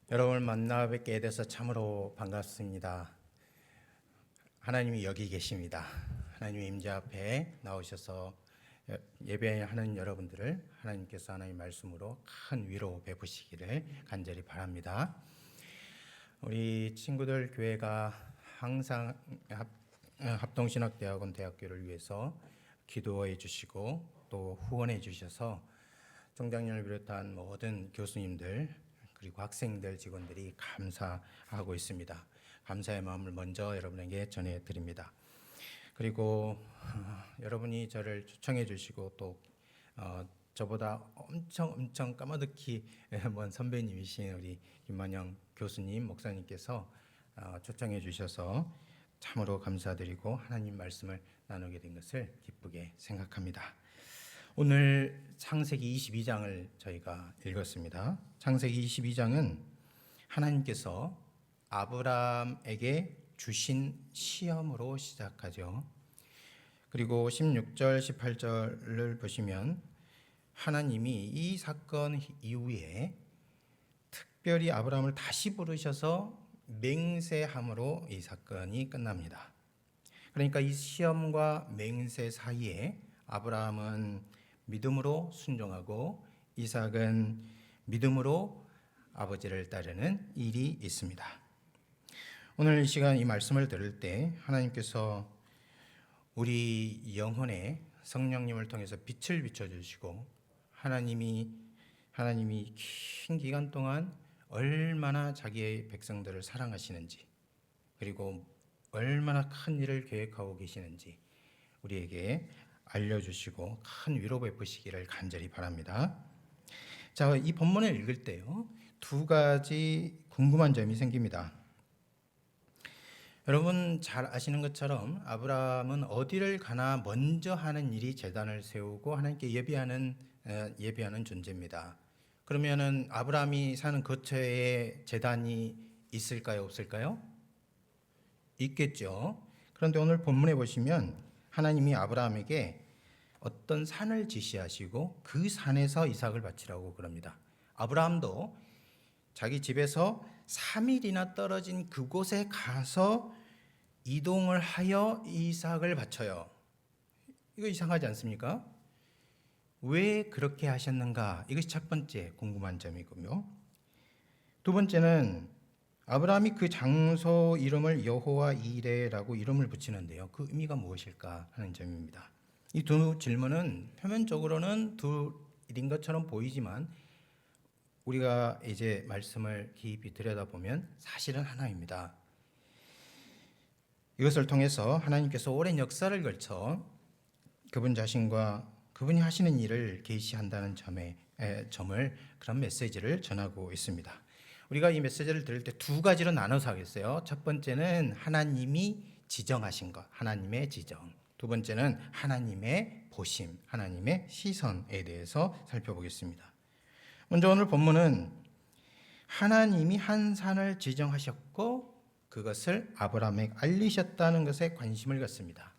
여러분을 만나 뵙게 돼서 참으로 반갑습니다. 하나님이 여기 계십니다. 하나님의 임재 앞에 나오셔서 예배하는 여러분들을 하나님께서 하나님 말씀으로 큰 위로 베푸시기를 간절히 바랍니다. 우리 친구들 교회가 항상 합동신학대학원 대학교를 위해서 기도해 주시고 또 후원해 주셔서 총장님을 비롯한 모든 교수님들 그리고 학생들 직원들이 감사하고 있습니다. 감사의 마음을 먼저 여러분에게 전해드립니다. 그리고 여러분이 저를 초청해 주시고 또 저보다 엄청 까마득히 먼 선배님이신 우리 김만영 교수님 목사님께서 초청해 주셔서 참으로 감사드리고 하나님 말씀을 나누게 된 것을 기쁘게 생각합니다. 오늘 창세기 22장을 저희가 읽었습니다. 창세기 22장은 하나님께서 아브라함에게 주신 시험으로 시작하죠. 그리고 16절, 18절을 보시면 하나님이 이 사건 이후에 특별히 아브라함을 다시 부르셔서 맹세함으로 이 사건이 끝납니다. 그러니까 이 시험과 맹세 사이에 아브라함은 믿음으로 순종하고 이삭은 믿음으로 아버지를 따르는 일이 있습니다. 오늘 이 시간 이 말씀을 들을 때 하나님께서 우리 영혼에 성령님을 통해서 빛을 비춰주시고 하나님이 긴 기간 동안 얼마나 자기의 백성들을 사랑하시는지 그리고 얼마나 큰 일을 계획하고 계시는지 우리에게 알려주시고 큰 위로 베푸시기를 간절히 바랍니다. 자, 이 본문을 읽을 때요, 두 가지 궁금한 점이 생깁니다. 여러분 잘 아시는 것처럼 아브라함은 어디를 가나 먼저 하는 일이 제단을 세우고 하나님께 예배하는 존재입니다. 그러면은 아브라함이 사는 거처에 제단이 있을까요, 없을까요? 있겠죠. 그런데 오늘 본문에 보시면 하나님이 아브라함에게 어떤 산을 지시하시고 그 산에서 이삭을 바치라고 그럽니다. 아브라함도 자기 집에서 3일이나 떨어진 그곳에 가서 이동을 하여 이삭을 바쳐요. 이거 이상하지 않습니까? 왜 그렇게 하셨는가? 이것이 첫 번째 궁금한 점이고요. 두 번째는 아브라함이 그 장소 이름을 여호와 이레라고 이름을 붙이는데요. 그 의미가 무엇일까 하는 점입니다. 이 두 질문은 표면적으로는 둘인 것처럼 보이지만 우리가 이제 말씀을 깊이 들여다보면 사실은 하나입니다. 이것을 통해서 하나님께서 오랜 역사를 걸쳐 그분 자신과 그분이 하시는 일을 계시한다는 점을 그런 메시지를 전하고 있습니다. 우리가 이 메시지를 들을 때 두 가지로 나눠서 하겠어요. 첫 번째는 하나님이 지정하신 것, 하나님의 지정. 두 번째는 하나님의 보심, 하나님의 시선에 대해서 살펴보겠습니다. 먼저 오늘 본문은 하나님이 한 산을 지정하셨고 그것을 아브라함에게 알리셨다는 것에 관심을 갖습니다.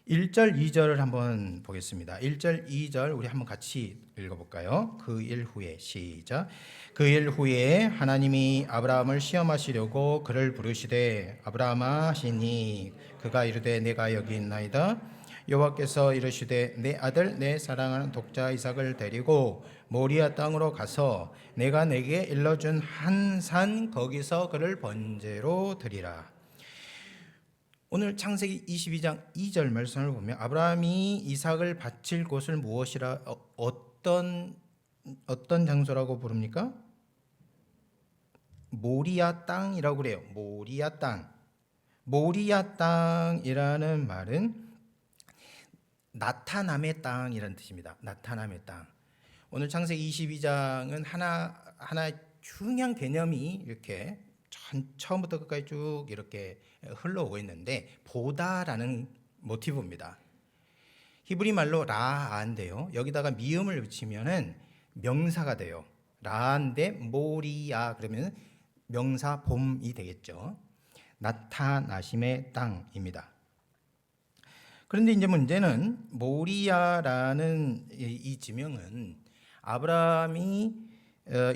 1절, 2절을 한번 보겠습니다. 1절, 2절 우리 한번 같이 읽어볼까요? 그 일 후에 시작. 그 일 후에 하나님이 아브라함을 시험하시려고 그를 부르시되 아브라함아 하시니 그가 이르되 내가 여기 있나이다. 여호와께서 이르시되 내 아들 내 사랑하는 독자 이삭을 데리고 모리아 땅으로 가서 내가 내게 일러준 한 산 거기서 그를 번제로 드리라. 오늘 창세기 22장 2절 말씀을 보면 아브라함이 이삭을 바칠 곳을 무엇이라 어떤 장소라고 부릅니까? 모리아 땅이라고 그래요. 모리아 땅. 모리아 땅이라는 말은 나타남의 땅이라는 뜻입니다. 나타남의 땅. 오늘 창세기 22장은 하나 중요한 개념이 이렇게 처음부터 끝까지 쭉 이렇게 흘러오고 있는데 보다라는 모티브입니다. 히브리 말로 라아인데요. 여기다가 미음을 붙이면은 명사가 돼요. 라아인데 모리아 그러면 명사 봄이 되겠죠. 나타나심의 땅입니다. 그런데 이제 문제는 모리아라는 이 지명은 아브라함이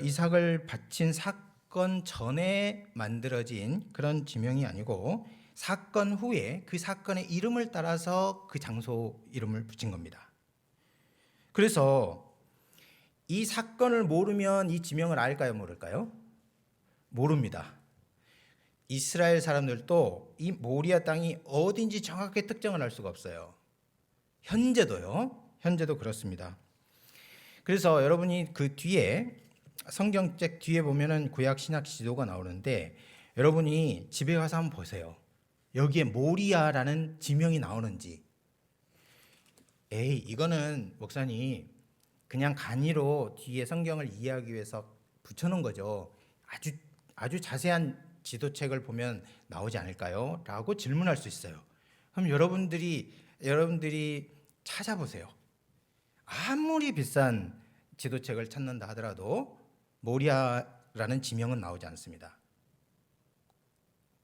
이삭을 바친 사건 전에 만들어진 그런 지명이 아니고 사건 후에 그 사건의 이름을 따라서 그 장소 이름을 붙인 겁니다. 그래서 이 사건을 모르면 이 지명을 알까요, 모를까요? 모릅니다. 이스라엘 사람들도 이 모리아 땅이 어딘지 정확하게 특정을 할 수가 없어요. 현재도 그렇습니다. 그래서 여러분이 그 뒤에 성경책 뒤에 보면은 구약 신약 지도가 나오는데 여러분이 집에 가서 한번 보세요. 여기에 모리아라는 지명이 나오는지. 이거는 목사님 그냥 간이로 뒤에 성경을 이해하기 위해서 붙여놓은 거죠. 아주 자세한 지도책을 보면 나오지 않을까요? 라고 질문할 수 있어요. 그럼 여러분들이 찾아보세요. 아무리 비싼 지도책을 찾는다 하더라도 모리아라는 지명은 나오지 않습니다.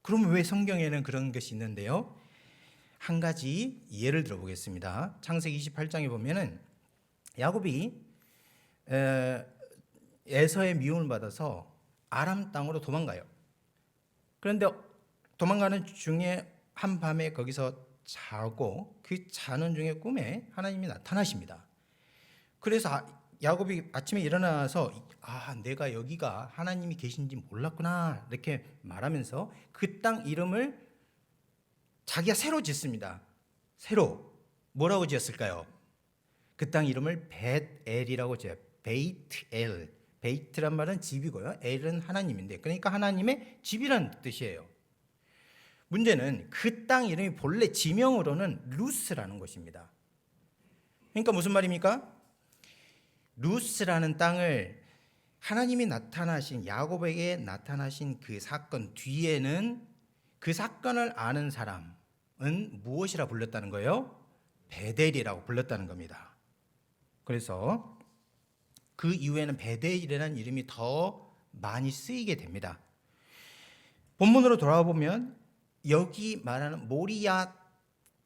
그럼 왜 성경에는 그런 것이 있는데요? 한 가지 예를 들어보겠습니다. 창세기 28장에 보면은 야곱이 에서의 미움을 받아서 아람 땅으로 도망가요. 그런데 도망가는 중에 한 밤에 거기서 자고 그 자는 중에 꿈에 하나님이 나타나십니다. 그래서 야곱이 아침에 일어나서 내가 여기가 하나님이 계신지 몰랐구나 이렇게 말하면서 그 땅 이름을 자기가 새로 짓습니다. 새로 뭐라고 지었을까요? 그 땅 이름을 벳엘이라고 지어요. 베이트엘. 베이트란 말은 집이고요. 엘은 하나님인데 그러니까 하나님의 집이라는 뜻이에요. 문제는 그 땅 이름이 본래 지명으로는 루스라는 곳입니다. 그러니까 무슨 말입니까? 루스라는 땅을 하나님이 야곱에게 나타나신 그 사건 뒤에는 그 사건을 아는 사람은 무엇이라 불렀다는 거예요? 베델이라고 불렀다는 겁니다. 그래서 그 이후에는 베델이라는 이름이 더 많이 쓰이게 됩니다. 본문으로 돌아와 보면 여기 말하는 모리아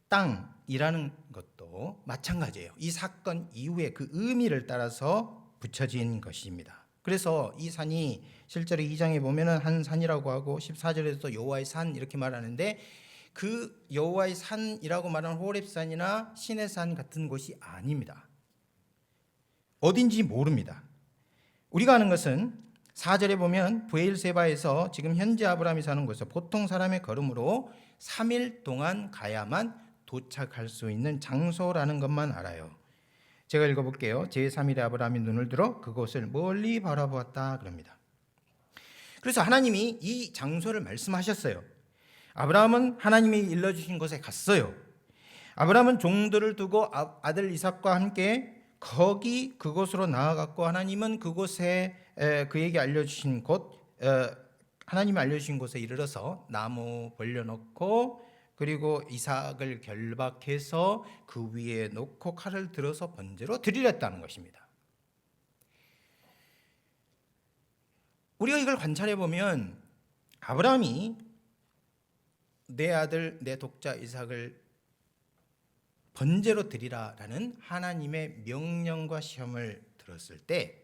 땅이라는 것도 마찬가지예요. 이 사건 이후에 그 의미를 따라서 붙여진 것입니다. 그래서 이 산이 실제로 2장에 보면은 한 산이라고 하고 14절에도 여호와의 산 이렇게 말하는데 그 여호와의 산이라고 말하는 호렙산이나 신의 산 같은 곳이 아닙니다. 어딘지 모릅니다. 우리가 아는 것은 4절에 보면 브엘세바에서 지금 현재 아브라함이 사는 곳에서 보통 사람의 걸음으로 3일 동안 가야만 도착할 수 있는 장소라는 것만 알아요. 제가 읽어볼게요. 제3일에 아브라함이 눈을 들어 그곳을 멀리 바라보았다 그럽니다. 그래서 하나님이 이 장소를 말씀하셨어요. 아브라함은 하나님이 일러주신 곳에 갔어요. 아브라함은 종들을 두고 아들 이삭과 함께 그곳으로 나아갔고 하나님은 그곳에 그에게 알려주신 하나님이 알려주신 곳에 이르러서 나무 벌려놓고 그리고 이삭을 결박해서 그 위에 놓고 칼을 들어서 번제로 드리랬다는 것입니다. 우리가 이걸 관찰해 보면 아브라함이 내 아들 내 독자 이삭을 번제로 드리라라는 하나님의 명령과 시험을 들었을 때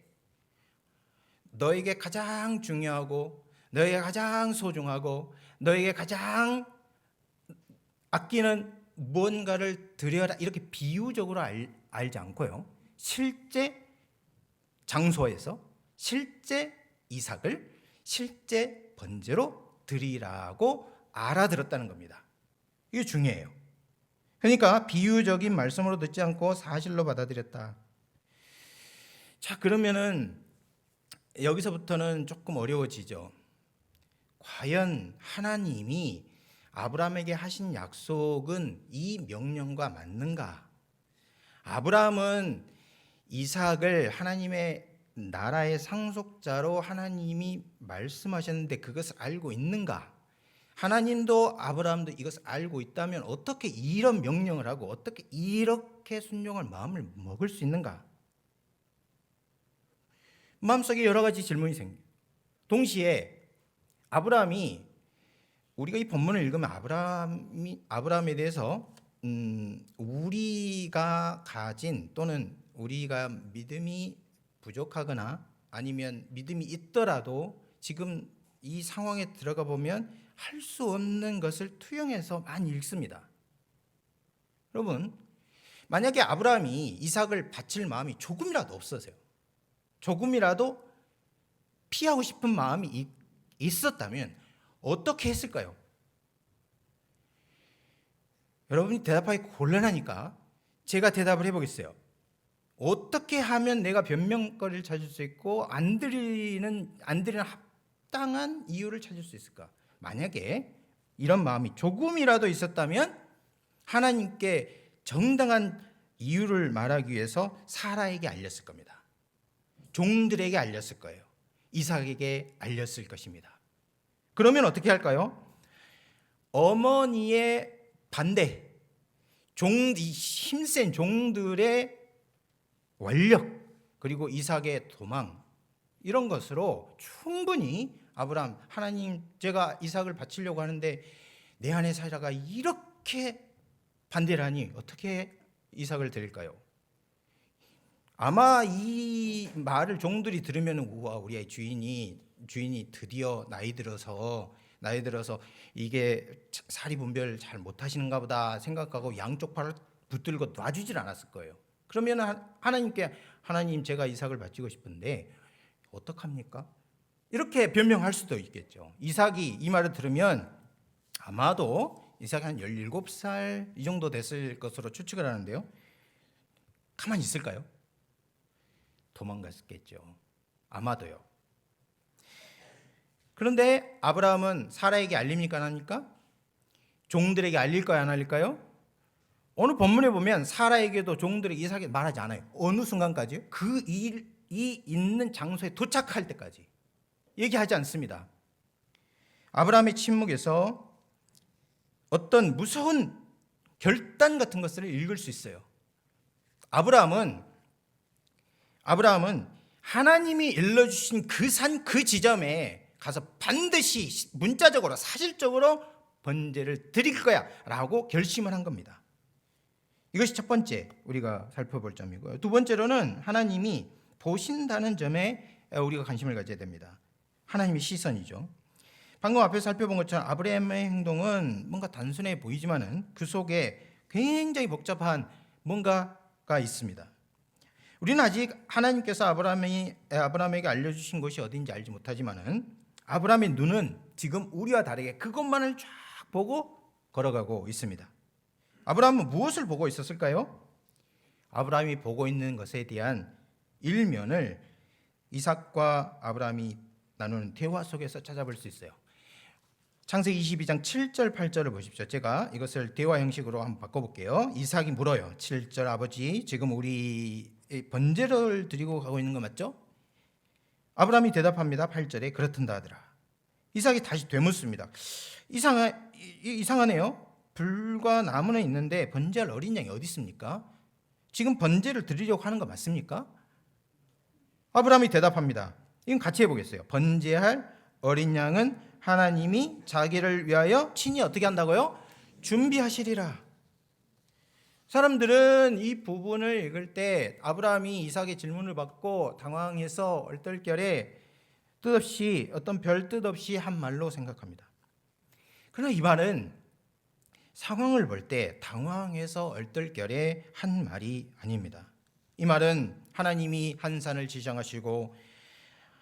너에게 가장 중요하고 너에게 가장 소중하고 너에게 가장 아끼는 무언가를 드려라 이렇게 비유적으로 알지 않고요. 실제 장소에서 실제 이삭을 실제 번제로 드리라고 알아들었다는 겁니다. 이게 중요해요. 그러니까 비유적인 말씀으로 듣지 않고 사실로 받아들였다. 자, 그러면은 여기서부터는 조금 어려워지죠. 과연 하나님이 아브라함에게 하신 약속은 이 명령과 맞는가? 아브라함은 이삭을 하나님의 나라의 상속자로 하나님이 말씀하셨는데 그것을 알고 있는가? 하나님도 아브라함도 이것을 알고 있다면 어떻게 이런 명령을 하고 어떻게 이렇게 순종할 마음을 먹을 수 있는가? 마음속에 여러 가지 질문이 생겨요. 동시에 아브라함이 우리가 이 본문을 읽으면 아브라함에 대해서 우리가 가진 또는 우리가 믿음이 부족하거나 아니면 믿음이 있더라도 지금 이 상황에 들어가 보면 할 수 없는 것을 투영해서 많이 읽습니다. 여러분, 만약에 아브라함이 이삭을 바칠 마음이 조금이라도 없었어요. 조금이라도 피하고 싶은 마음이 있었다면 어떻게 했을까요? 여러분이 대답하기 곤란하니까 제가 대답을 해보겠어요. 어떻게 하면 내가 변명거리를 찾을 수 있고 안 드리는 합당한 이유를 찾을 수 있을까? 만약에 이런 마음이 조금이라도 있었다면 하나님께 정당한 이유를 말하기 위해서 사라에게 알렸을 겁니다. 종들에게 알렸을 거예요. 이삭에게 알렸을 것입니다. 그러면 어떻게 할까요? 어머니의 반대, 힘센 종들의 원력, 그리고 이삭의 도망, 이런 것으로 충분히 아브라함, 하나님, 제가 이삭을 바치려고 하는데 내 아내 사라가 이렇게 반대를 하니 어떻게 이삭을 드릴까요? 아마 이 말을 종들이 들으면 우와, 우리의 주인이 드디어 나이 들어서 이게 사리 분별 잘 못하시는가 보다 생각하고 양쪽 팔을 붙들고 놔주질 않았을 거예요. 그러면 하나님께, 하나님, 제가 이삭을 바치고 싶은데 어떡합니까? 이렇게 변명할 수도 있겠죠. 이삭이 이 말을 들으면 아마도 이삭이 한 17살 이 정도 됐을 것으로 추측을 하는데요. 가만히 있을까요? 도망갔겠죠. 아마도요. 그런데 아브라함은 사라에게 알립니까, 안 합니까? 종들에게 알릴까요, 안 알릴까요? 오늘 본문에 보면 사라에게도 종들에게 이삭에게 말하지 않아요. 어느 순간까지요? 그 일이 있는 장소에 도착할 때까지 얘기하지 않습니다. 아브라함의 침묵에서 어떤 무서운 결단 같은 것을 읽을 수 있어요. 아브라함은 하나님이 일러주신 그 산, 그 지점에 가서 반드시 문자적으로, 사실적으로 번제를 드릴 거야 라고 결심을 한 겁니다. 이것이 첫 번째 우리가 살펴볼 점이고요. 두 번째로는 하나님이 보신다는 점에 우리가 관심을 가져야 됩니다. 하나님의 시선이죠. 방금 앞에 살펴본 것처럼 아브라함의 행동은 뭔가 단순해 보이지만은 그 속에 굉장히 복잡한 뭔가가 있습니다. 우리는 아직 하나님께서 아브라함에게 알려주신 곳이 어딘지 알지 못하지만은 아브라함의 눈은 지금 우리와 다르게 그것만을 쫙 보고 걸어가고 있습니다. 아브라함은 무엇을 보고 있었을까요? 아브라함이 보고 있는 것에 대한 일면을 이삭과 아브라함이 나누는 대화 속에서 찾아볼 수 있어요. 창세기 22장 7절 8절을 보십시오. 제가 이것을 대화 형식으로 한번 바꿔볼게요. 이삭이 물어요. 7절, 아버지, 지금 우리 번제를 드리고 가고 있는 거 맞죠? 아브라함이 대답합니다. 8절에 그렇단다 하더라. 이삭이 다시 되묻습니다. 이상하네요. 불과 나무는 있는데 번제할 어린 양이 어디 있습니까? 지금 번제를 드리려고 하는 거 맞습니까? 아브라함이 대답합니다. 이건 같이 해보겠어요. 번제할 어린 양은 하나님이 자기를 위하여 친히 어떻게 한다고요? 준비하시리라. 사람들은 이 부분을 읽을 때 아브라함이 이삭의 질문을 받고 당황해서 얼떨결에 뜻없이, 어떤 별 뜻 없이 한 말로 생각합니다. 그러나 이 말은 상황을 볼 때 당황해서 얼떨결에 한 말이 아닙니다. 이 말은 하나님이 한 산을 지정하시고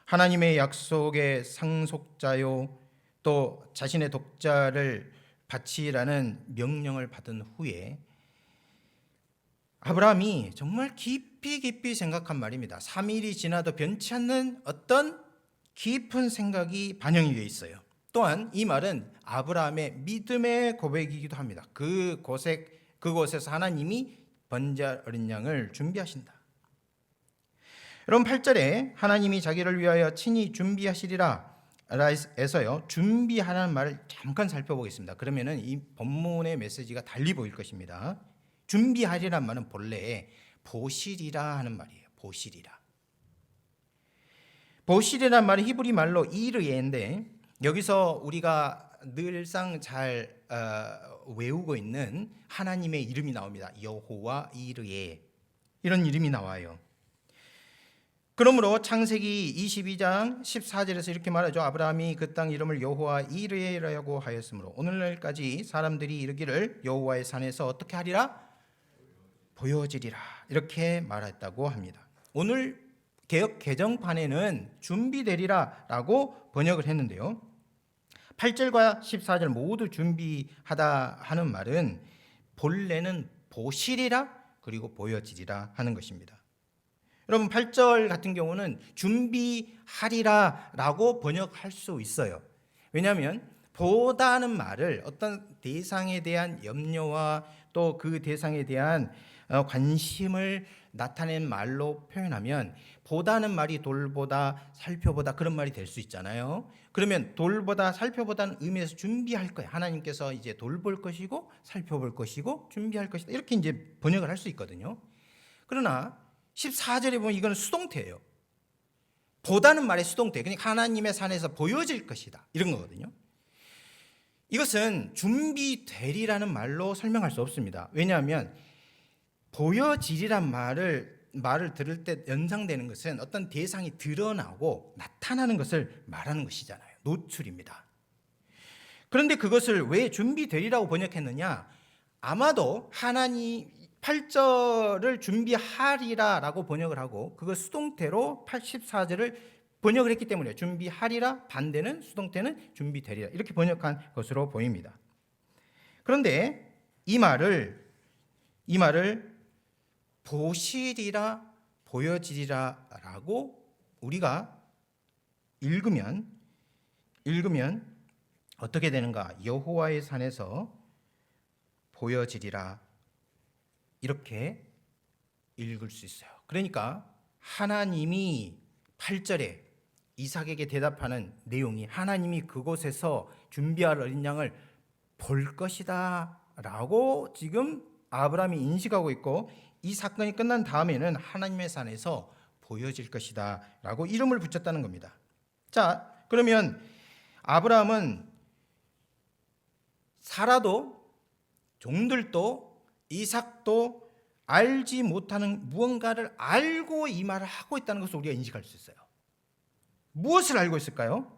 하나님의 약속의 상속자요 또 자신의 독자를 바치라는 명령을 받은 후에 아브라함이 정말 깊이 생각한 말입니다. 3일이 지나도 변치 않는 어떤 깊은 생각이 반영이 되어 있어요. 또한 이 말은 아브라함의 믿음의 고백이기도 합니다. 그곳에서 하나님이 번제할 어린 양을 준비하신다. 여러분 8절에 하나님이 자기를 위하여 친히 준비하시리라 에서요, 준비하라는 말을 잠깐 살펴보겠습니다. 그러면은 이 본문의 메시지가 달리 보일 것입니다. 준비하리란 말은 본래 보시리라 하는 말이에요. 보시리란 말은 히브리 말로 이르예인데 여기서 우리가 늘상 잘 외우고 있는 하나님의 이름이 나옵니다. 여호와 이르예, 이런 이름이 나와요. 그러므로 창세기 22장 14절에서 이렇게 말하죠. 아브라함이 그 땅 이름을 여호와 이레라고 하였으므로 오늘날까지 사람들이 이르기를 여호와의 산에서 어떻게 하리라? 보여지리라. 이렇게 말했다고 합니다. 오늘 개역 개정판에는 준비되리라라고 번역을 했는데요. 8절과 14절 모두 준비하다 하는 말은 본래는 보시리라 그리고 보여지리라 하는 것입니다. 여러분 8절 같은 경우는 준비하리라라고 번역할 수 있어요. 왜냐하면 보다는 말을 어떤 대상에 대한 염려와 또 그 대상에 대한 관심을 나타낸 말로 표현하면 보다는 말이 돌보다 살펴보다 그런 말이 될 수 있잖아요. 그러면 돌보다 살펴보다는 의미에서 준비할 거예요. 하나님께서 이제 돌볼 것이고 살펴볼 것이고 준비할 것이다. 이렇게 이제 번역을 할 수 있거든요. 그러나 14절에 보면 이거는 수동태예요. 보다는 말의 수동태. 그러니까 하나님의 산에서 보여질 것이다. 이런 거거든요. 이것은 준비되리라는 말로 설명할 수 없습니다. 왜냐하면 보여지리란 말을 들을 때 연상되는 것은 어떤 대상이 드러나고 나타나는 것을 말하는 것이잖아요. 노출입니다. 그런데 그것을 왜 준비되리라고 번역했느냐? 아마도 하나님 8절을 준비하리라라고 번역을 하고 그걸 수동태로 84절을 번역을 했기 때문에 준비하리라 반대는 수동태는 준비되리라 이렇게 번역한 것으로 보입니다. 그런데 이 말을 보시리라 보여지리라라고 우리가 읽으면 어떻게 되는가? 여호와의 산에서 보여지리라 이렇게 읽을 수 있어요. 그러니까 하나님이 8절에 이삭에게 대답하는 내용이 하나님이 그곳에서 준비할 어린 양을 볼 것이다 라고 지금 아브라함이 인식하고 있고 이 사건이 끝난 다음에는 하나님의 산에서 보여질 것이다 라고 이름을 붙였다는 겁니다. 자, 그러면 아브라함은 사라도 종들도 이삭도 알지 못하는 무언가를 알고 이 말을 하고 있다는 것을 우리가 인식할 수 있어요. 무엇을 알고 있을까요?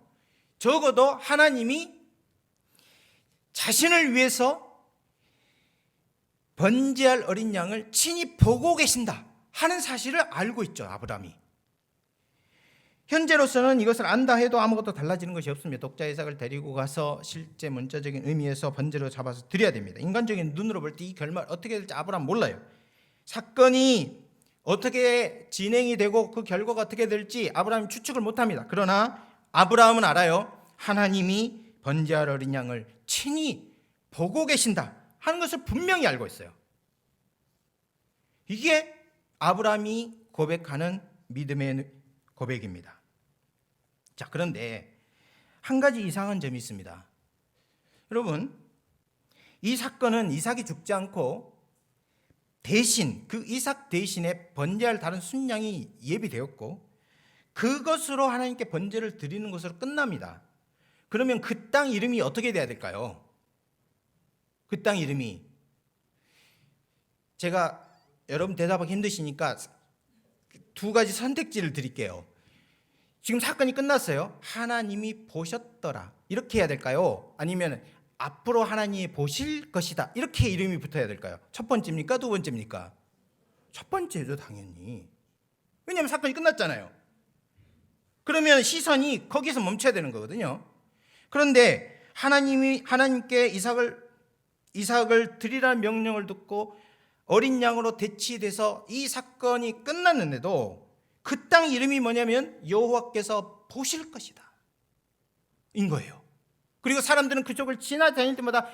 적어도 하나님이 자신을 위해서 번제할 어린 양을 친히 보고 계신다 하는 사실을 알고 있죠. 아브라함이. 현재로서는 이것을 안다 해도 아무것도 달라지는 것이 없습니다. 독자 이삭을 데리고 가서 실제 문자적인 의미에서 번제로 잡아서 드려야 됩니다. 인간적인 눈으로 볼 때 이 결말 어떻게 될지 아브라함 몰라요. 사건이 어떻게 진행이 되고 그 결과가 어떻게 될지 아브라함이 추측을 못합니다. 그러나 아브라함은 알아요. 하나님이 번제할 어린 양을 친히 보고 계신다 하는 것을 분명히 알고 있어요. 이게 아브라함이 고백하는 믿음의 고백입니다. 자, 그런데 한 가지 이상한 점이 있습니다. 여러분, 이 사건은 이삭이 죽지 않고 대신 그 이삭 대신에 번제할 다른 순양이 예비되었고 그것으로 하나님께 번제를 드리는 것으로 끝납니다. 그러면 그 땅 이름이 어떻게 돼야 될까요? 그 땅 이름이 제가 여러분 대답하기 힘드시니까 두 가지 선택지를 드릴게요. 지금 사건이 끝났어요. 하나님이 보셨더라 이렇게 해야 될까요? 아니면 앞으로 하나님이 보실 것이다 이렇게 이름이 붙어야 될까요? 첫 번째입니까? 두 번째입니까? 첫 번째죠, 당연히. 왜냐하면 사건이 끝났잖아요. 그러면 시선이 거기서 멈춰야 되는 거거든요. 그런데 하나님께 이삭을 드리라는 명령을 듣고 어린 양으로 대치돼서 이 사건이 끝났는데도 그 땅 이름이 뭐냐면 여호와께서 보실 것이다 인 거예요. 그리고 사람들은 그쪽을 지나다닐 때마다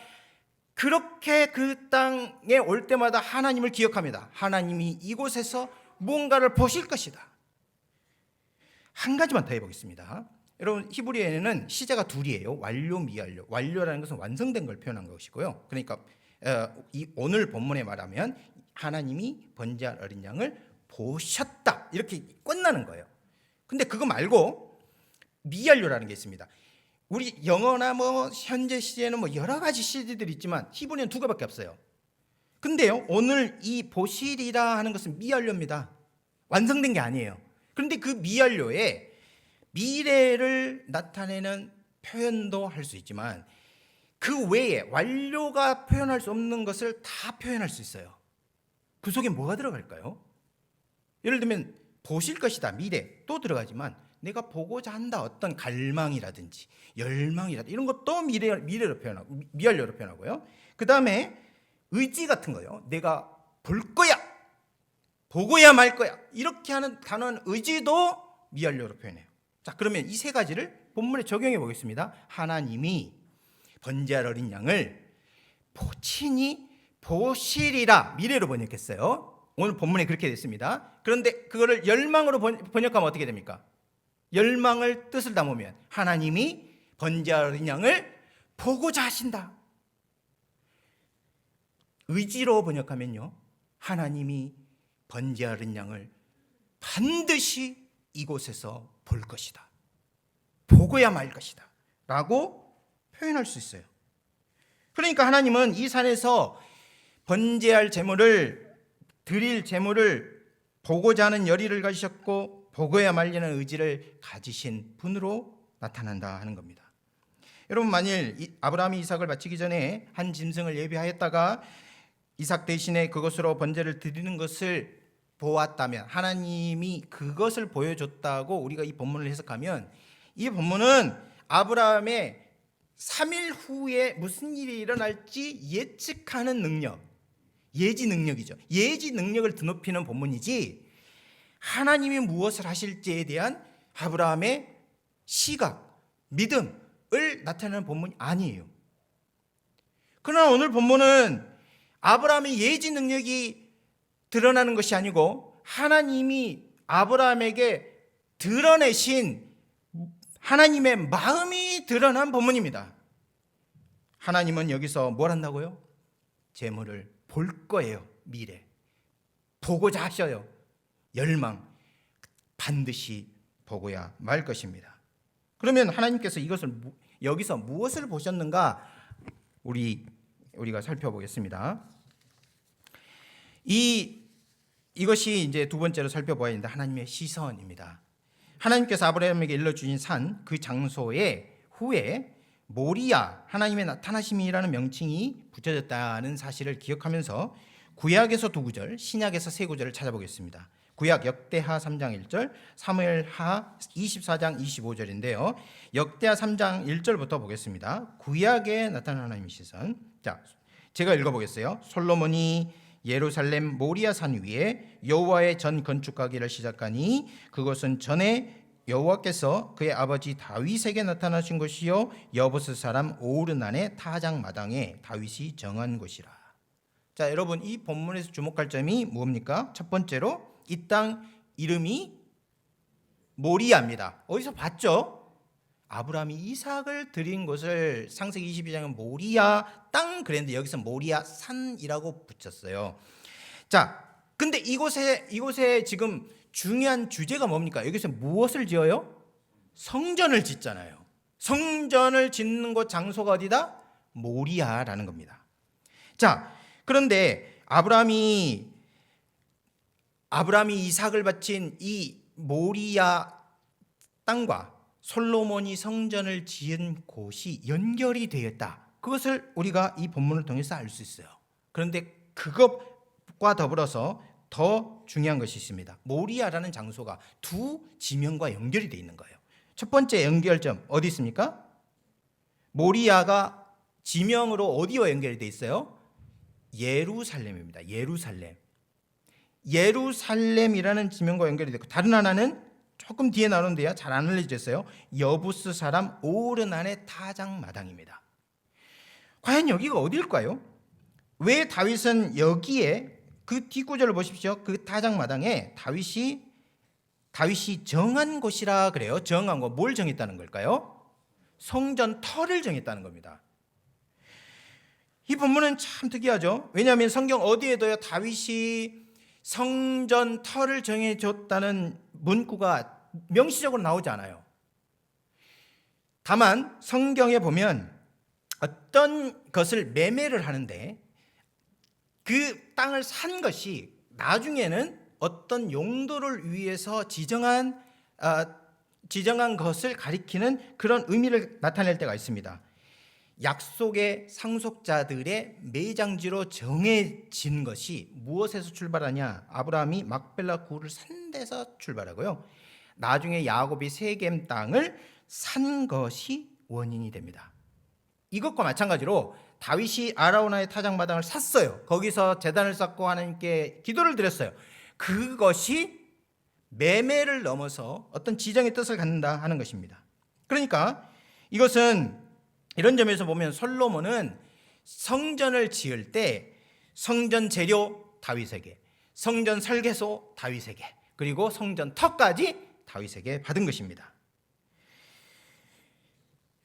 그렇게 그 땅에 올 때마다 하나님을 기억합니다. 하나님이 이곳에서 무언가를 보실 것이다. 한 가지만 더 해보겠습니다. 여러분, 히브리어에는 시제가 둘이에요. 완료, 미완료. 완료라는 것은 완성된 걸 표현한 것이고요. 그러니까 오늘 본문에 말하면 하나님이 번제할 어린 양을 보셨다 이렇게 끝나는 거예요. 근데 그거 말고 미완료라는 게 있습니다. 우리 영어나 현재 시제는 여러 가지 시제들이 있지만 히브리어는 두 개밖에 없어요. 근데요, 오늘 이 보시리라 하는 것은 미완료입니다. 완성된 게 아니에요. 그런데 그 미완료에 미래를 나타내는 표현도 할 수 있지만 그 외에 완료가 표현할 수 없는 것을 다 표현할 수 있어요. 그 속에 뭐가 들어갈까요? 예를 들면 보실 것이다, 미래 또 들어가지만 내가 보고자 한다, 어떤 갈망이라든지 열망이라든지 이런 것도 미래로 표현하고 미완료로 표현하고요. 그 다음에 의지 같은 거요. 내가 볼 거야, 보고야 말 거야, 이렇게 하는 단어는 의지도 미완료로 표현해요. 자, 그러면 이 세 가지를 본문에 적용해 보겠습니다. 하나님이 번제할 어린 양을 친히 보시리라, 미래로 번역했어요. 오늘 본문에 그렇게 됐습니다. 그런데 그거를 열망으로 번역하면 어떻게 됩니까? 열망을 뜻을 담으면 하나님이 번제할 어린 양을 보고자 하신다. 의지로 번역하면요, 하나님이 번제할 어린 양을 반드시 이곳에서 볼 것이다, 보고야 말 것이다 라고 표현할 수 있어요. 그러니까 하나님은 이 산에서 번제할 제물을, 드릴 제물을 보고자 하는 열의를 가지셨고 보고야 말리는 의지를 가지신 분으로 나타난다 하는 겁니다. 여러분, 만일 아브라함이 이삭을 바치기 전에 한 짐승을 예비하였다가 이삭 대신에 그것으로 번제를 드리는 것을 보았다면, 하나님이 그것을 보여줬다고 우리가 이 본문을 해석하면, 이 본문은 아브라함의 3일 후에 무슨 일이 일어날지 예측하는 능력, 예지 능력이죠. 예지 능력을 드높이는 본문이지 하나님이 무엇을 하실지에 대한 아브라함의 시각, 믿음을 나타내는 본문이 아니에요. 그러나 오늘 본문은 아브라함의 예지 능력이 드러나는 것이 아니고 하나님이 아브라함에게 드러내신 하나님의 마음이 드러난 본문입니다. 하나님은 여기서 뭘 한다고요? 재물을 볼 거예요. 미래 보고자 하셔요. 열망, 반드시 보고야 말 것입니다. 그러면 하나님께서 이것을 여기서 무엇을 보셨는가 우리가 살펴보겠습니다. 이것이 이제 두 번째로 살펴봐야 하는데 하나님의 시선입니다. 하나님께서 아브라함에게 일러주신 산, 그 장소에 후에 모리아, 하나님의 나타나심이라는 명칭이 붙여졌다는 사실을 기억하면서 구약에서 두 구절, 신약에서 세 구절을 찾아보겠습니다. 구약 역대하 3장 1절, 사무엘하 24장 25절인데요. 역대하 3장 1절부터 보겠습니다. 구약에 나타난 하나님의 시선. 자, 제가 읽어보겠어요. 솔로몬이 예루살렘 모리아 산 위에 여호와의 전 건축하기를 시작하니 그것은 전에 여호와께서 그의 아버지 다윗에게 나타나신 것이요 여부스 사람 오르난의 타작 마당에 다윗이 정한 곳이라. 자, 여러분, 이 본문에서 주목할 점이 뭡니까? 첫 번째로 이 땅 이름이 모리아입니다. 어디서 봤죠? 아브라함이 이삭을 드린 곳을 창세기 22장은 모리아 땅 그랬는데 여기서 모리아 산이라고 붙였어요. 자, 근데 이곳에 지금 중요한 주제가 뭡니까? 여기서 무엇을 지어요? 성전을 짓잖아요. 성전을 짓는 곳 장소가 어디다? 모리아라는 겁니다. 자, 그런데 아브라함이 이삭을 바친 이 모리아 땅과 솔로몬이 성전을 지은 곳이 연결이 되었다. 그것을 우리가 이 본문을 통해서 알 수 있어요. 그런데 그것과 더불어서 더 중요한 것이 있습니다. 모리아라는 장소가 두 지명과 연결이 되어 있는 거예요. 첫 번째 연결점 어디 있습니까? 모리아가 지명으로 어디와 연결이 되어 있어요? 예루살렘입니다. 예루살렘이라는 지명과 연결이 되고, 다른 하나는 조금 뒤에 나오는데요, 잘 안 알려졌어요. 여부스 사람 오르난의 타작 마당입니다. 과연 여기가 어딜까요? 왜 다윗은 여기에, 그 뒷구절을 보십시오. 그 타작 마당에 다윗이 정한 곳이라 그래요. 정한 거, 뭘 정했다는 걸까요? 성전 터를 정했다는 겁니다. 이 본문은 참 특이하죠. 왜냐하면 성경 어디에도요 다윗이 성전 터를 정해줬다는 문구가 명시적으로 나오지 않아요. 다만 성경에 보면 어떤 것을 매매를 하는데 그 땅을 산 것이 나중에는 어떤 용도를 위해서 지정한 것을 가리키는 그런 의미를 나타낼 때가 있습니다. 약속의 상속자들의 매장지로 정해진 것이 무엇에서 출발하냐? 아브라함이 막벨라 구를 산 데서 출발하고요. 나중에 야곱이 세겜 땅을 산 것이 원인이 됩니다. 이것과 마찬가지로 다윗이 아라우나의 타작마당을 샀어요. 거기서 제단을 쌓고 하나님께 기도를 드렸어요. 그것이 매매를 넘어서 어떤 지정의 뜻을 갖는다 하는 것입니다. 그러니까 이것은 이런 점에서 보면 솔로몬은 성전을 지을 때 성전 재료 다윗에게, 성전 설계소 다윗에게, 그리고 성전 터까지 다윗에게 받은 것입니다.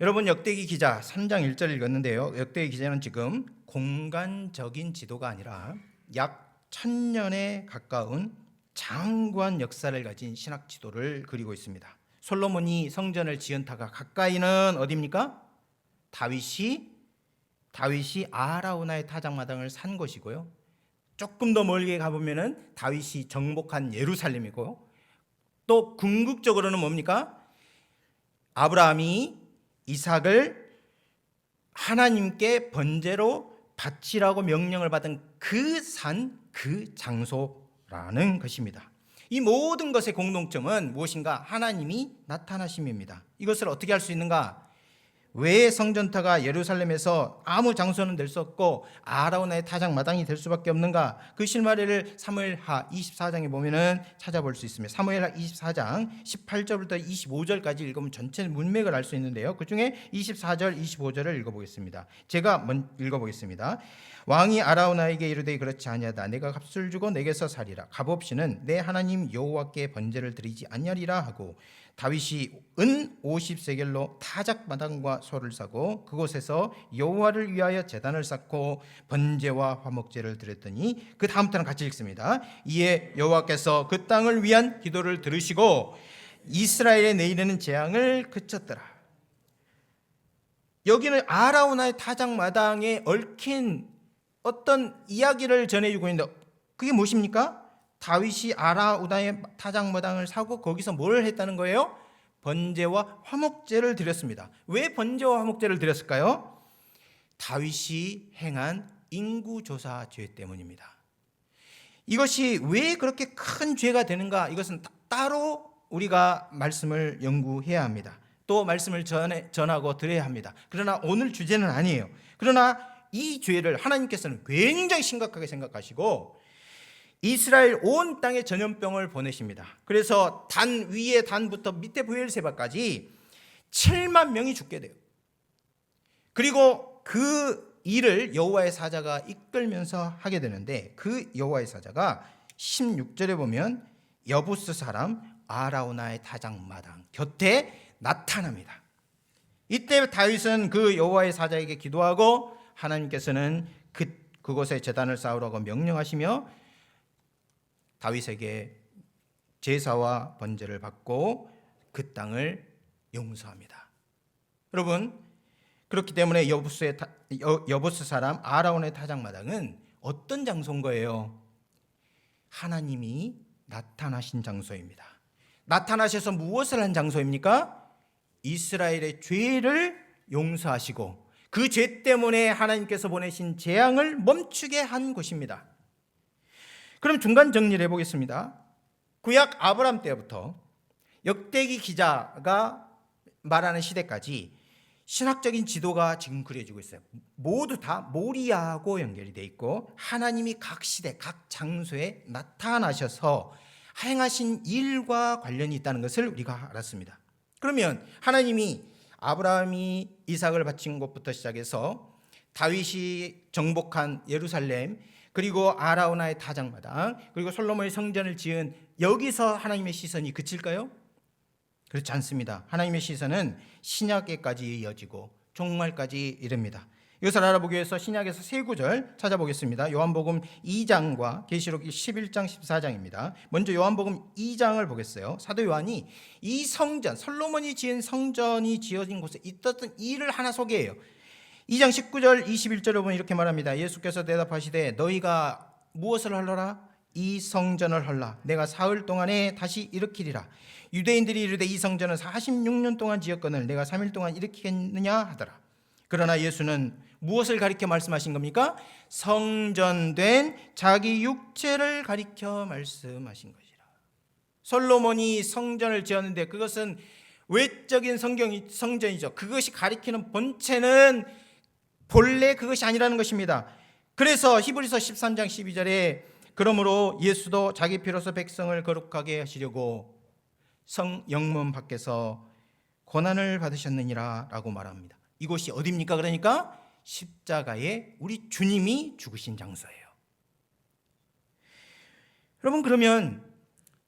여러분, 역대기 기자 3장 1절 읽었는데요. 역대기 기자는 지금 공간적인 지도가 아니라 약 1000년에 가까운 장구한 역사를 가진 신학 지도를 그리고 있습니다. 솔로몬이 성전을 지은 터가 가까이는 어디입니까? 다윗이 아라우나의 타작마당을 산 곳이고요. 조금 더 멀리 가보면은 다윗이 정복한 예루살렘이고, 또 궁극적으로는 뭡니까? 아브라함이 이삭을 하나님께 번제로 바치라고 명령을 받은 그 산, 그 장소라는 것입니다. 이 모든 것의 공통점은 무엇인가? 하나님이 나타나심입니다. 이것을 어떻게 할 수 있는가? 왜 성전터가 예루살렘에서 아무 장소는 될 수 없고 아라우나의 타작마당이 될 수밖에 없는가? 그 실마리를 사무엘하 24장에 보면은 찾아볼 수 있습니다. 사무엘하 24장 18절부터 25절까지 읽으면 전체 문맥을 알 수 있는데요. 그 중에 24절, 25절을 읽어보겠습니다. 제가 읽어보겠습니다. 왕이 아라우나에게 이르되 그렇지 아니하다. 내가 값을 주고 내게서 사리라. 값없이는 내 하나님 여호와께 번제를 드리지 아니하리라 하고, 다윗이 은 50세겔로 타작마당과 소를 사고 그곳에서 여호와를 위하여 제단을 쌓고 번제와 화목제를 드렸더니, 그 다음부터는 같이 읽습니다. 이에 여호와께서 그 땅을 위한 기도를 들으시고 이스라엘에 내리는 재앙을 그쳤더라. 여기는 아라우나의 타작마당에 얽힌 어떤 이야기를 전해주고 있는데, 그게 무엇입니까? 다윗이 아라우나의 타작마당을 사고 거기서 뭘 했다는 거예요? 번제와 화목제를 드렸습니다. 왜 번제와 화목제를 드렸을까요? 다윗이 행한 인구조사 죄 때문입니다. 이것이 왜 그렇게 큰 죄가 되는가? 이것은 따로 우리가 말씀을 연구해야 합니다. 또 말씀을 전하고 드려야 합니다. 그러나 오늘 주제는 아니에요. 그러나 이 죄를 하나님께서는 굉장히 심각하게 생각하시고 이스라엘 온 땅에 전염병을 보내십니다. 그래서 단 위에 단부터 밑에 브엘세바까지 7만 명이 죽게 돼요. 그리고 그 일을 여호와의 사자가 이끌면서 하게 되는데, 그 여호와의 사자가 16절에 보면 여부스 사람 아라우나의 타작마당 곁에 나타납니다. 이때 다윗은 그 여호와의 사자에게 기도하고 하나님께서는 그곳에 제단을 쌓으라고 명령하시며 다윗에게 제사와 번제를 받고 그 땅을 용서합니다. 여러분, 그렇기 때문에 여부스 사람 아라운의 타작마당은 어떤 장소인 거예요? 하나님이 나타나신 장소입니다. 나타나셔서 무엇을 한 장소입니까? 이스라엘의 죄를 용서하시고 그 죄 때문에 하나님께서 보내신 재앙을 멈추게 한 곳입니다. 그럼 중간 정리를 해보겠습니다. 구약 아브람 때부터 역대기 기자가 말하는 시대까지 신학적인 지도가 지금 그려지고 있어요. 모두 다 모리아하고 연결이 돼 있고 하나님이 각 시대, 각 장소에 나타나셔서 행하신 일과 관련이 있다는 것을 우리가 알았습니다. 그러면 하나님이 아브라함이 이삭을 바친 곳부터 시작해서 다윗이 정복한 예루살렘, 그리고 아라우나의 타작마당, 그리고 솔로몬의 성전을 지은 여기서 하나님의 시선이 그칠까요? 그렇지 않습니다. 하나님의 시선은 신약에까지 이어지고 종말까지 이릅니다. 이것을 알아보기 위해서 신약에서 세 구절 찾아보겠습니다. 요한복음 2장과 계시록 11장 14장입니다. 먼저 요한복음 2장을 보겠어요. 사도 요한이 이 성전, 솔로몬이 지은 성전이 지어진 곳에 있었던 일을 하나 소개해요. 2장 19절 21절에 보면 이렇게 말합니다. 예수께서 대답하시되 너희가 무엇을 하려라? 이 성전을 헐라 내가 사흘 동안에 다시 일으키리라. 유대인들이 이르되 이 성전은 46년 동안 지었거늘 내가 3일 동안 일으키겠느냐 하더라. 그러나 예수는 무엇을 가리켜 말씀하신 겁니까? 성전된 자기 육체를 가리켜 말씀하신 것이라. 솔로몬이 성전을 지었는데 그것은 외적인 성전이죠. 그것이 가리키는 본체는 본래 그것이 아니라는 것입니다. 그래서 히브리서 13장 12절에 그러므로 예수도 자기 피로서 백성을 거룩하게 하시려고 영문 밖에서 고난을 받으셨느니라 라고 말합니다. 이곳이 어디입니까? 그러니까 십자가에 우리 주님이 죽으신 장소예요. 여러분, 그러면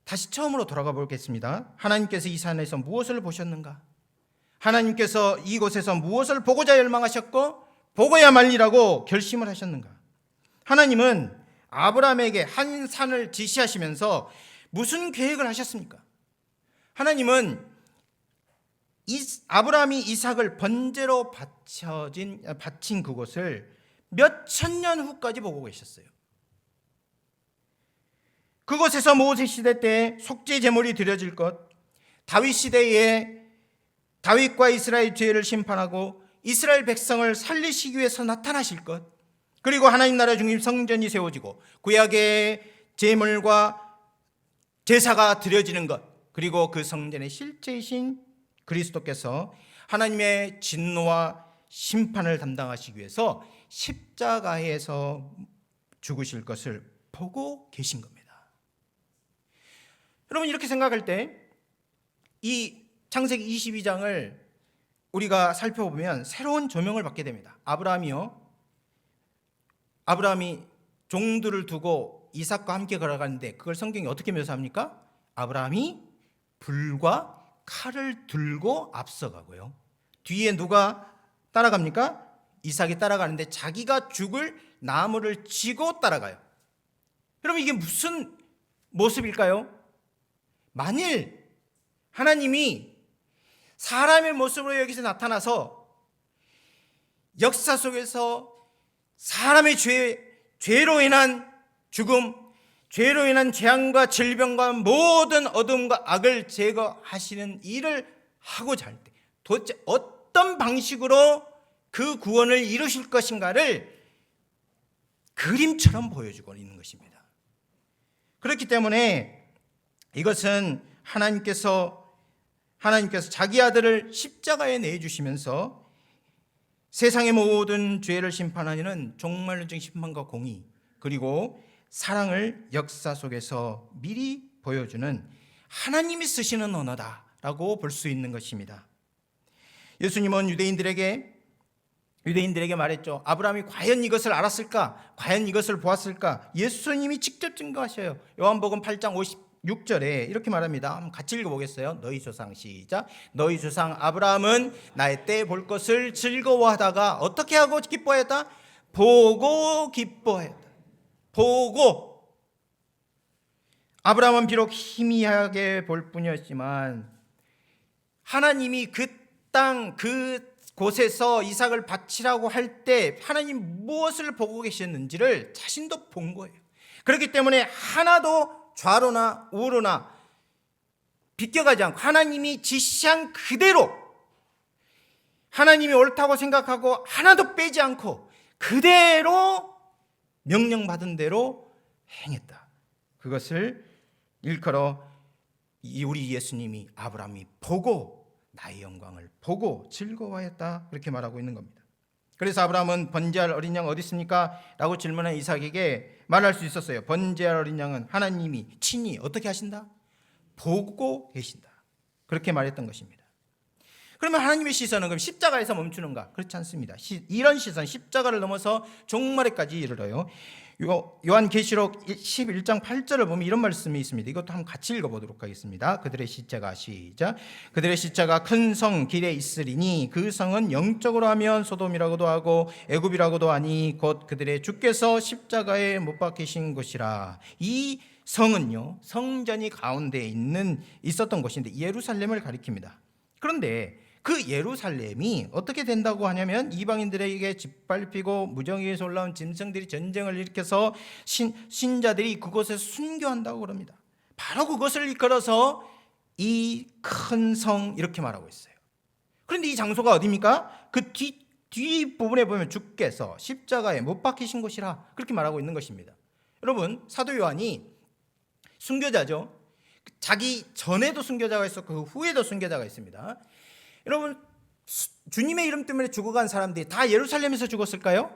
다시 처음으로 돌아가 보겠습니다. 하나님께서 이 산에서 무엇을 보셨는가? 하나님께서 이곳에서 무엇을 보고자 열망하셨고 보고야 말리라고 결심을 하셨는가? 하나님은 아브라함에게 한 산을 지시하시면서 무슨 계획을 하셨습니까? 하나님은 아브라함이 이삭을 번제로 바친 그곳을 몇 천 년 후까지 보고 계셨어요. 그곳에서 모세 시대 때 속죄 제물이 드려질 것, 다윗 시대에 다윗과 이스라엘 죄를 심판하고 이스라엘 백성을 살리시기 위해서 나타나실 것, 그리고 하나님 나라 중심 성전이 세워지고 구약의 제물과 제사가 드려지는 것, 그리고 그 성전의 실제이신 그리스도께서 하나님의 진노와 심판을 담당하시기 위해서 십자가에서 죽으실 것을 보고 계신 겁니다. 여러분, 이렇게 생각할 때 이 창세기 22장을 우리가 살펴보면 새로운 조명을 받게 됩니다. 아브라함이 종들을 두고 이삭과 함께 걸어가는데 그걸 성경이 어떻게 묘사합니까? 아브라함이 불과 칼을 들고 앞서가고요. 뒤에 누가 따라갑니까? 이삭이 따라가는데 자기가 죽을 나무를 쥐고 따라가요. 여러분, 이게 무슨 모습일까요? 만일 하나님이 사람의 모습으로 여기서 나타나서 역사 속에서 사람의 죄로 인한 죽음, 죄로 인한 재앙과 질병과 모든 어둠과 악을 제거하시는 일을 하고자 할 때 도대체 어떤 방식으로 그 구원을 이루실 것인가를 그림처럼 보여주고 있는 것입니다. 그렇기 때문에 이것은 하나님께서 자기 아들을 십자가에 내주시면서 세상의 모든 죄를 심판하는 종말론적 심판과 공의, 그리고 사랑을 역사 속에서 미리 보여주는 하나님이 쓰시는 언어다라고 볼 수 있는 것입니다. 예수님은 유대인들에게 말했죠. 아브라함이 과연 이것을 알았을까? 과연 이것을 보았을까? 예수님이 직접 증거하셔요. 요한복음 8장 56절에 이렇게 말합니다. 한번 같이 읽어보겠어요. 너희 조상, 시작. 너희 조상 아브라함은 나의 때 볼 것을 즐거워하다가 어떻게 하고 기뻐했다? 보고 기뻐했다. 보고. 아브라함은 비록 희미하게 볼 뿐이었지만 하나님이 그 땅 그곳에서 이삭을 바치라고 할 때 하나님 무엇을 보고 계셨는지를 자신도 본 거예요. 그렇기 때문에 하나도 좌로나 우로나 비껴가지 않고 하나님이 지시한 그대로, 하나님이 옳다고 생각하고 하나도 빼지 않고 그대로 명령받은 대로 행했다. 그것을 일컬어 우리 예수님이 아브라함이 보고 나의 영광을 보고 즐거워했다, 그렇게 말하고 있는 겁니다. 그래서 아브라함은 번제할 어린 양 어디 있습니까? 라고 질문한 이삭에게 말할 수 있었어요. 번제할 어린 양은 하나님이 친히 어떻게 하신다? 보고 계신다. 그렇게 말했던 것입니다. 그러면 하나님의 시선은 그럼 십자가에서 멈추는가? 그렇지 않습니다. 이런 시선, 십자가를 넘어서 종말에까지 이르러요. 요한계시록 11장 8절을 보면 이런 말씀이 있습니다. 이것도 한번 같이 읽어보도록 하겠습니다. 그들의 십자가, 시작. 그들의 십자가 큰 성 길에 있으리니 그 성은 영적으로 하면 소돔이라고도 하고 애굽이라고도 하니 곧 그들의 주께서 십자가에 못 박히신 곳이라. 이 성은요, 성전이 가운데 있었던 곳인데 예루살렘을 가리킵니다. 그런데 그 예루살렘이 어떻게 된다고 하냐면 이방인들에게 짓밟히고 무정위에서 올라온 짐승들이 전쟁을 일으켜서 신자들이 그곳에 순교한다고 그럽니다. 바로 그것을 이끌어서 이 큰 성 이렇게 말하고 있어요. 그런데 이 장소가 어디입니까? 그 뒷부분에 보면 주께서 십자가에 못 박히신 곳이라 그렇게 말하고 있는 것입니다. 여러분, 사도 요한이 순교자죠. 자기 전에도 순교자가 있었고 그 후에도 순교자가 있습니다. 여러분, 주님의 이름 때문에 죽어간 사람들이 다 예루살렘에서 죽었을까요?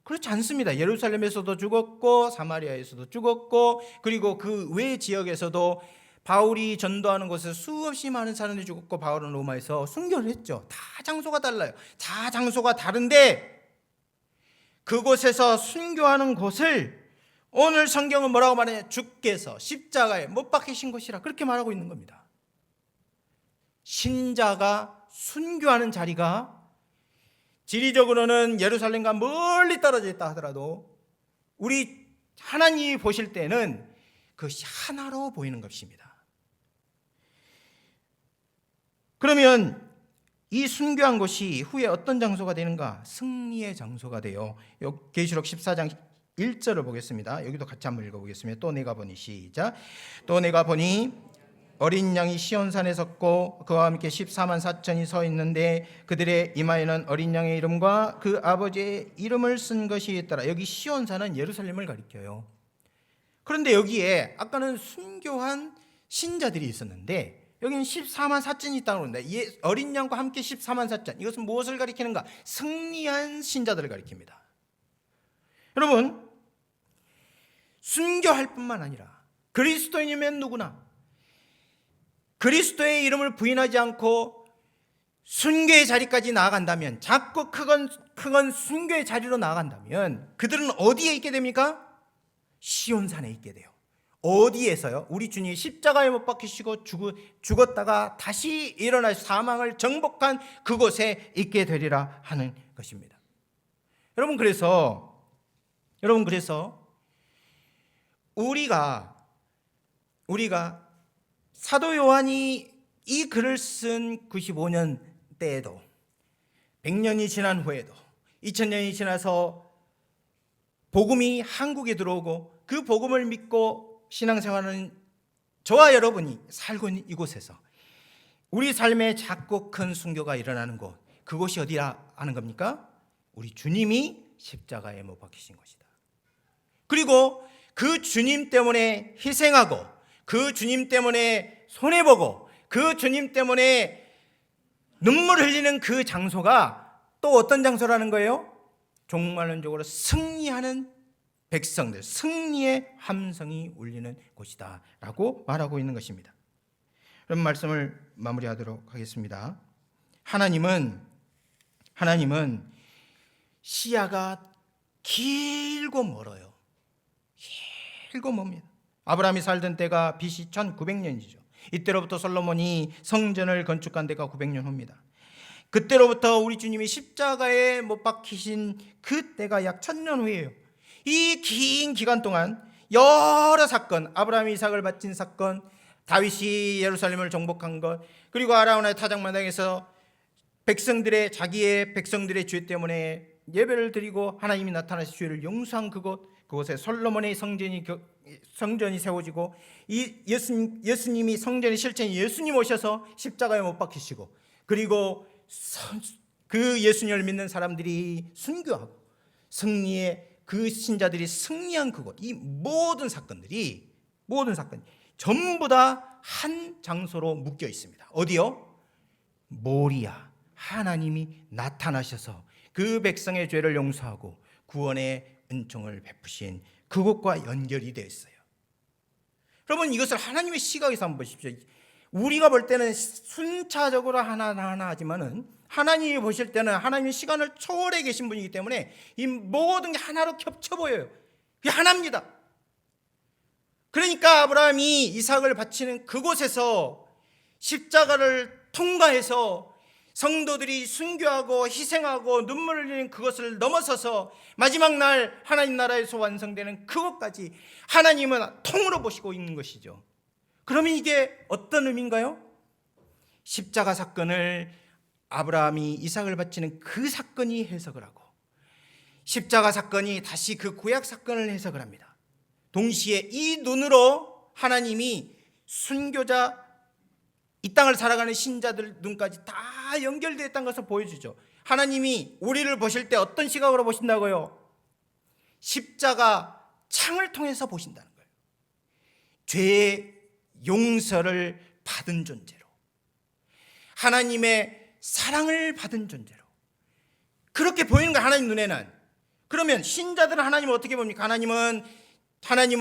그렇지 않습니다. 예루살렘에서도 죽었고 사마리아에서도 죽었고 그리고 그 외 지역에서도 바울이 전도하는 곳에서 수없이 많은 사람들이 죽었고 바울은 로마에서 순교를 했죠. 다 장소가 달라요. 다 장소가 다른데 그곳에서 순교하는 곳을 오늘 성경은 뭐라고 말하냐? 주께서 십자가에 못 박히신 곳이라 그렇게 말하고 있는 겁니다. 신자가 순교하는 자리가 지리적으로는 예루살렘과 멀리 떨어져 있다 하더라도 우리 하나님이 보실 때는 그것이 하나로 보이는 것입니다. 그러면 이 순교한 곳이 후에 어떤 장소가 되는가? 승리의 장소가 돼요. 계시록 14장 1절을 보겠습니다. 여기도 같이 한번 읽어보겠습니다. 또 내가 보니 시작. 또 내가 보니 어린 양이 시온산에 섰고 그와 함께 14만 4천이 서 있는데 그들의 이마에는 어린 양의 이름과 그 아버지의 이름을 쓴 것이 있더라. 여기 시온산은 예루살렘을 가리켜요. 그런데 여기에 아까는 순교한 신자들이 있었는데 여기는 14만 4천이 있다고 합니다. 어린 양과 함께 14만 4천. 이것은 무엇을 가리키는가? 승리한 신자들을 가리킵니다. 여러분, 순교할 뿐만 아니라 그리스도인이면 누구나 그리스도의 이름을 부인하지 않고 순교의 자리까지 나아간다면, 자꾸 크건 순교의 자리로 나아간다면 그들은 어디에 있게 됩니까? 시온산에 있게 돼요. 어디에서요? 우리 주님이 십자가에 못 박히시고 죽었다가 다시 일어나 사망을 정복한 그곳에 있게 되리라 하는 것입니다. 여러분, 그래서 우리가 사도 요한이 이 글을 쓴 95년 때에도 100년이 지난 후에도 2000년이 지나서 복음이 한국에 들어오고 그 복음을 믿고 신앙생활하는 저와 여러분이 살고 있는 이곳에서 우리 삶에 작고 큰 순교가 일어나는 곳, 그곳이 어디라 하는 겁니까? 우리 주님이 십자가에 못 박히신 것이다. 그리고 그 주님 때문에 희생하고 그 주님 때문에 손해보고 그 주님 때문에 눈물 흘리는 그 장소가 또 어떤 장소라는 거예요? 종말론적으로 승리하는 백성들, 승리의 함성이 울리는 곳이다 라고 말하고 있는 것입니다. 그럼 말씀을 마무리하도록 하겠습니다. 하나님은 시야가 길고 멀어요. 길고 멉니다. 아브라함이 살던 때가 BC 1900년이죠. 이때로부터 솔로몬이 성전을 건축한 데가 900년 후입니다. 그때로부터 우리 주님이 십자가에 못 박히신 그때가 약 1000년 후예요. 이 긴 기간 동안 여러 사건, 아브라함이 이삭을 바친 사건, 다윗이 예루살렘을 정복한 것, 그리고 아라우나의 타작마당에서 자기의 백성들의 죄 때문에 예배를 드리고 하나님이 나타나서 죄를 용서한 그곳에 솔로몬의 성전이 세워지고 이 예수님이 성전의 실체인 예수님 오셔서 십자가에 못 박히시고, 그리고 그 예수님을 믿는 사람들이 순교하고 승리의 그 신자들이 승리한 그곳, 이 모든 사건이 전부 다 한 장소로 묶여 있습니다. 어디요? 모리아. 하나님이 나타나셔서 그 백성의 죄를 용서하고 구원의 은총을 베푸신 그곳과 연결이 되어 있어요. 여러분, 이것을 하나님의 시각에서 한번 보십시오. 우리가 볼 때는 순차적으로 하나하나 하지만은 하나님이 보실 때는 하나님의 시간을 초월해 계신 분이기 때문에 이 모든 게 하나로 겹쳐 보여요. 그게 하나입니다. 그러니까 아브라함이 이삭을 바치는 그곳에서 십자가를 통과해서 성도들이 순교하고 희생하고 눈물을 흘리는 그것을 넘어서서 마지막 날 하나님 나라에서 완성되는 그것까지 하나님은 통으로 보시고 있는 것이죠. 그러면 이게 어떤 의미인가요? 십자가 사건을 아브라함이 이삭을 바치는 그 사건이 해석을 하고 십자가 사건이 다시 그 구약 사건을 해석을 합니다. 동시에 이 눈으로 하나님이 순교자, 이 땅을 살아가는 신자들 눈까지 다 연결되어 있다는 것을 보여주죠. 하나님이 우리를 보실 때 어떤 시각으로 보신다고요? 십자가 창을 통해서 보신다는 거예요. 죄의 용서를 받은 존재로, 하나님의 사랑을 받은 존재로 그렇게 보이는 거예요, 하나님 눈에는. 그러면 신자들은 하나님을 어떻게 봅니까? 하나님은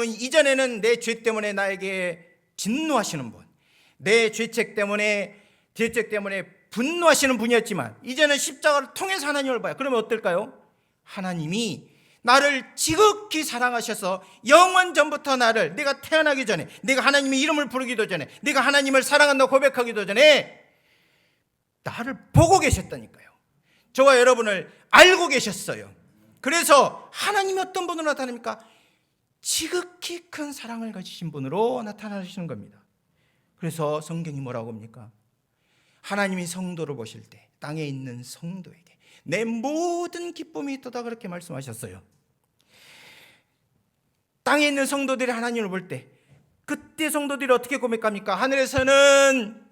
이전에는 내 죄 때문에 나에게 진노하시는 분, 내 죄책 때문에 분노하시는 분이었지만 이제는 십자가를 통해서 하나님을 봐요. 그러면 어떨까요? 하나님이 나를 지극히 사랑하셔서 영원 전부터 나를, 내가 태어나기 전에, 내가 하나님의 이름을 부르기도 전에, 내가 하나님을 사랑한다고 고백하기도 전에 나를 보고 계셨다니까요. 저와 여러분을 알고 계셨어요. 그래서 하나님이 어떤 분으로 나타납니까? 지극히 큰 사랑을 가지신 분으로 나타나시는 겁니다. 그래서 성경이 뭐라고 합니까? 하나님이 성도를 보실 때 땅에 있는 성도에게 내 모든 기쁨이 있도다, 그렇게 말씀하셨어요. 땅에 있는 성도들이 하나님을 볼 때 그때 성도들이 어떻게 고백합니까? 하늘에서는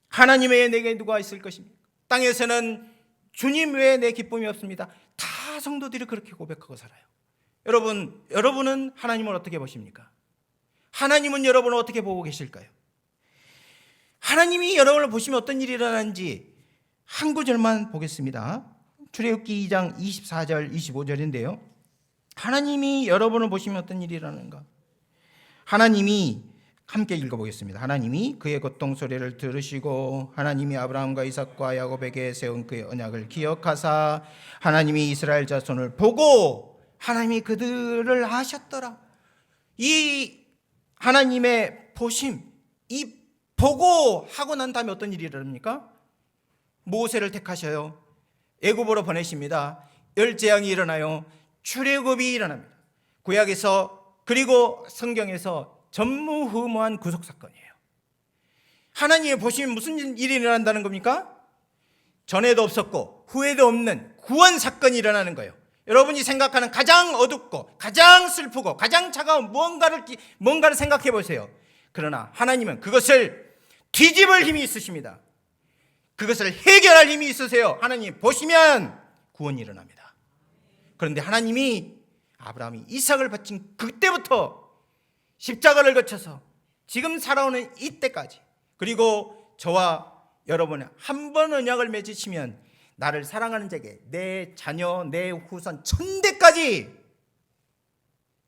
하나님 외에 내게 누가 있을 것입니까? 땅에서는 주님 외에 내 기쁨이 없습니다. 다 성도들이 그렇게 고백하고 살아요. 여러분은 하나님을 어떻게 보십니까? 하나님은 여러분을 어떻게 보고 계실까요? 하나님이 여러분을 보시면 어떤 일이 일어나는지 한 구절만 보겠습니다. 출애굽기 2장 24절 25절인데요. 하나님이 여러분을 보시면 어떤 일이 일어나는가? 하나님이, 함께 읽어보겠습니다. 하나님이 그의 고통 소리를 들으시고 하나님이 아브라함과 이삭과 야곱에게 세운 그의 언약을 기억하사 하나님이 이스라엘 자손을 보고 하나님이 그들을 아셨더라. 이 하나님의 보심, 이 보고 하고 난 다음에 어떤 일이 일어납니까? 모세를 택하셔요. 애굽으로 보내십니다. 열재앙이 일어나요. 출애굽이 일어납니다. 구약에서, 그리고 성경에서 전무후무한 구속 사건이에요. 하나님의 보시면 무슨 일이 일어난다는 겁니까? 전에도 없었고 후에도 없는 구원 사건이 일어나는 거예요. 여러분이 생각하는 가장 어둡고 가장 슬프고 가장 차가운 뭔가를 생각해 보세요. 그러나 하나님은 그것을 뒤집을 힘이 있으십니다. 그것을 해결할 힘이 있으세요. 하나님 보시면 구원이 일어납니다. 그런데 하나님이 아브라함이 이삭을 바친 그때부터 십자가를 거쳐서 지금 살아오는 이때까지, 그리고 저와 여러분이 한 번 언약을 맺으시면 나를 사랑하는 자에게 내 자녀, 내 후손 천대까지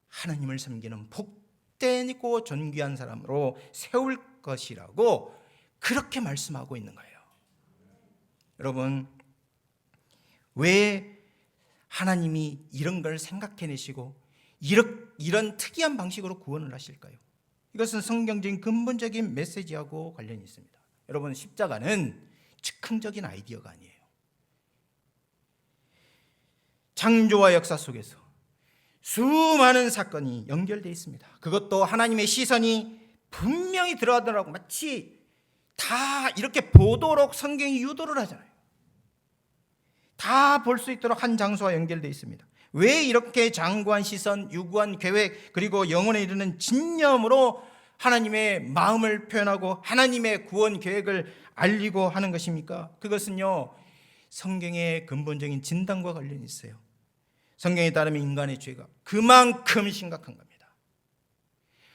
하나님을 섬기는 복되고 존귀한 사람으로 세울 것이라고 그렇게 말씀하고 있는 거예요. 여러분, 왜 하나님이 이런 걸 생각해내시고 이런 특이한 방식으로 구원을 하실까요? 이것은 성경적인 근본적인 메시지하고 관련이 있습니다. 여러분, 십자가는 즉흥적인 아이디어가 아니에요. 창조와 역사 속에서 수많은 사건이 연결되어 있습니다. 그것도 하나님의 시선이 분명히 들어가더라고, 마치 다 이렇게 보도록 성경이 유도를 하잖아요. 다 볼 수 있도록 한 장소와 연결되어 있습니다. 왜 이렇게 장구한 시선, 유구한 계획, 그리고 영혼에 이르는 진념으로 하나님의 마음을 표현하고 하나님의 구원 계획을 알리고 하는 것입니까? 그것은요, 성경의 근본적인 진단과 관련이 있어요. 성경에 따르면 인간의 죄가 그만큼 심각한 겁니다.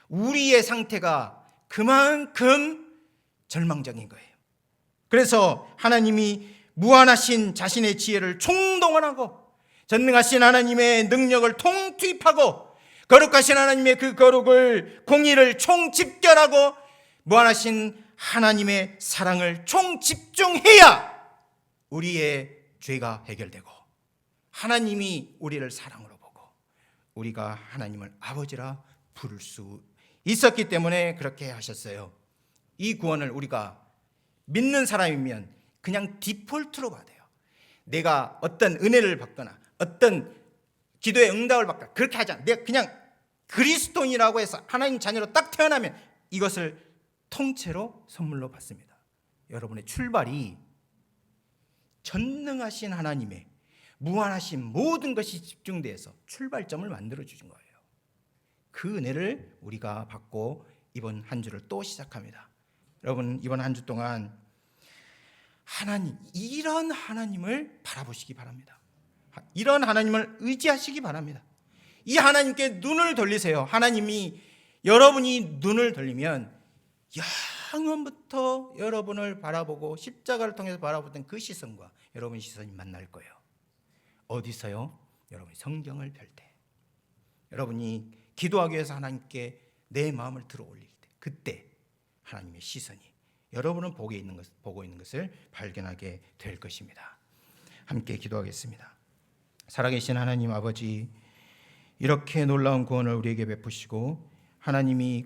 우리의 상태가 그만큼 절망적인 거예요. 그래서 하나님이 무한하신 자신의 지혜를 총동원하고 전능하신 하나님의 능력을 통투입하고 거룩하신 하나님의 그 거룩을, 공의를 총집결하고 무한하신 하나님의 사랑을 총집중해야 우리의 죄가 해결되고 하나님이 우리를 사랑으로 보고 우리가 하나님을 아버지라 부를 수 있었기 때문에 그렇게 하셨어요. 이 구원을 우리가 믿는 사람이면 그냥 디폴트로 받아요. 내가 어떤 은혜를 받거나 어떤 기도의 응답을 받거나 그렇게 하지 않아. 내가 그냥 그리스도인이라고 해서 하나님 자녀로 딱 태어나면 이것을 통째로 선물로 받습니다. 여러분의 출발이 전능하신 하나님의 무한하신 모든 것이 집중돼서 출발점을 만들어 주신 거예요. 그 은혜를 우리가 받고 이번 한 주를 또 시작합니다. 여러분, 이번 한 주 동안 하나님, 이런 하나님을 바라보시기 바랍니다. 이런 하나님을 의지하시기 바랍니다. 이 하나님께 눈을 돌리세요. 하나님이 여러분이 눈을 돌리면 영원부터 여러분을 바라보고 십자가를 통해서 바라보던 그 시선과 여러분의 시선이 만날 거예요. 어디서요? 여러분이 성경을 펼 때, 여러분이 기도하기 위해서 하나님께 내 마음을 들어 올릴 때, 그때 하나님의 시선이 여러분은 보고 있는 것을 발견하게 될 것입니다. 함께 기도하겠습니다. 살아계신 하나님 아버지, 이렇게 놀라운 구원을 우리에게 베푸시고 하나님이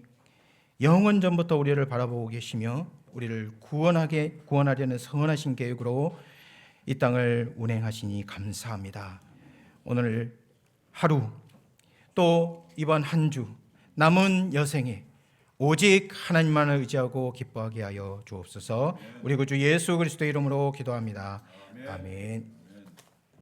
영원 전부터 우리를 바라보고 계시며 우리를 구원하려는 선하신 계획으로 이 땅을 운행하시니 감사합니다. 오늘 하루 또 이번 한 주 남은 여생에 오직 하나님만을 의지하고 기뻐하게 하여 주옵소서. 우리 구주 예수 그리스도의 이름으로 기도합니다. 아멘.